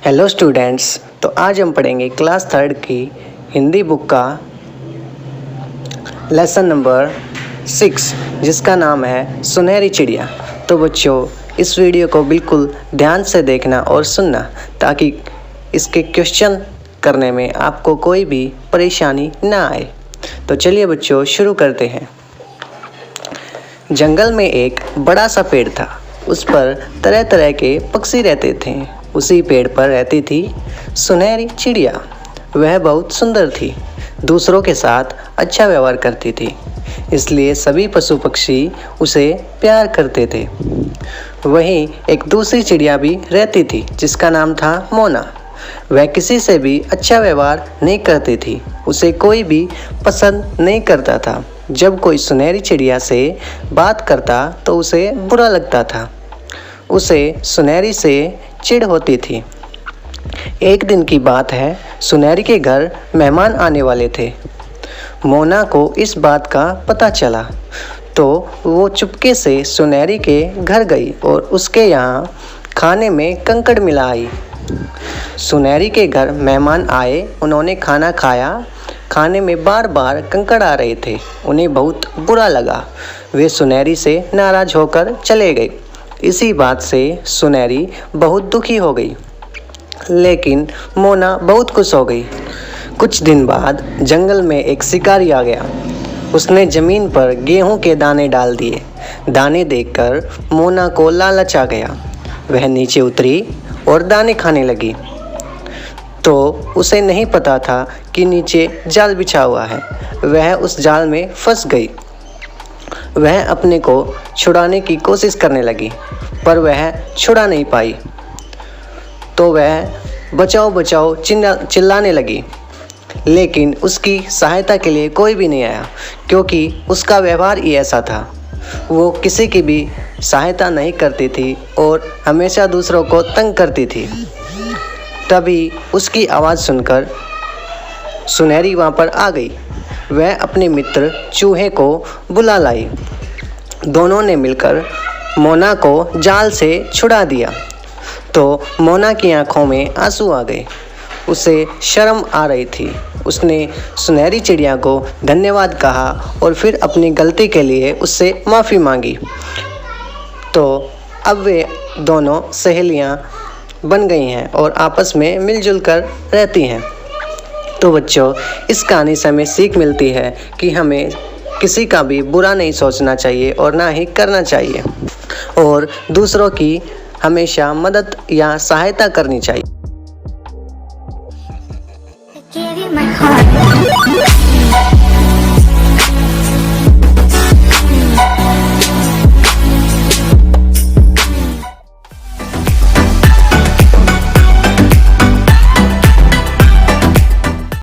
Hello students, तो आज हम पढ़ेंगे क्लास थर्ड की हिंदी बुक का लेसन नंबर 6 जिसका नाम है सुनहरी चिड़िया। तो बच्चों, इस वीडियो को बिल्कुल ध्यान से देखना और सुनना ताकि इसके क्वेश्चन करने में आपको कोई भी परेशानी ना आए। तो चलिए बच्चों, शुरू करते हैं। जंगल में एक बड़ा सा पेड़ था। उस पर तरह तरह के पक्षी रहते थे। उसी पेड़ पर रहती थी सुनहरी चिड़िया। वह बहुत सुंदर थी, दूसरों के साथ अच्छा व्यवहार करती थी, इसलिए सभी पशु पक्षी उसे प्यार करते थे। वहीं एक दूसरी चिड़िया भी रहती थी जिसका नाम था मोना। वह किसी से भी अच्छा व्यवहार नहीं करती थी, उसे कोई भी पसंद नहीं करता था। जब कोई सुनहरी चिड़िया से बात करता तो उसे बुरा लगता था। उसे सुनहरी से चिढ़ होती थी। एक दिन की बात है, सुनहरी के घर मेहमान आने वाले थे। मोना को इस बात का पता चला तो वो चुपके से सुनहरी के घर गई और उसके यहाँ खाने में कंकड़ मिला आई। सुनहरी के घर मेहमान आए, उन्होंने खाना खाया। खाने में बार बार कंकड़ आ रहे थे, उन्हें बहुत बुरा लगा। वे सुनहरी से नाराज होकर चले गए। इसी बात से सुनहरी बहुत दुखी हो गई, लेकिन मोना बहुत खुश हो गई। कुछ दिन बाद जंगल में एक शिकारी आ गया। उसने जमीन पर गेहूं के दाने डाल दिए। दाने देखकर मोना को लालच आ गया। वह नीचे उतरी और दाने खाने लगी, तो उसे नहीं पता था कि नीचे जाल बिछा हुआ है। वह उस जाल में फंस गई। वह अपने को छुड़ाने की कोशिश करने लगी, पर वह छुड़ा नहीं पाई। तो वह बचाओ बचाओ चिल्लाने लगी, लेकिन उसकी सहायता के लिए कोई भी नहीं आया, क्योंकि उसका व्यवहार ही ऐसा था। वो किसी की भी सहायता नहीं करती थी और हमेशा दूसरों को तंग करती थी। तभी उसकी आवाज़ सुनकर सुनहरी वहाँ पर आ गई। वह अपने मित्र चूहे को बुला लाई। दोनों ने मिलकर मोना को जाल से छुड़ा दिया। तो मोना की आंखों में आंसू आ गए। उसे शर्म आ रही थी। उसने सुनहरी चिड़िया को धन्यवाद कहा और फिर अपनी गलती के लिए उससे माफ़ी मांगी। तो अब वे दोनों सहेलियां बन गई हैं और आपस में मिलजुल कर रहती हैं। तो बच्चों, इस कहानी से हमें सीख मिलती है कि हमें किसी का भी बुरा नहीं सोचना चाहिए और ना ही करना चाहिए, और दूसरों की हमेशा मदद या सहायता करनी चाहिए।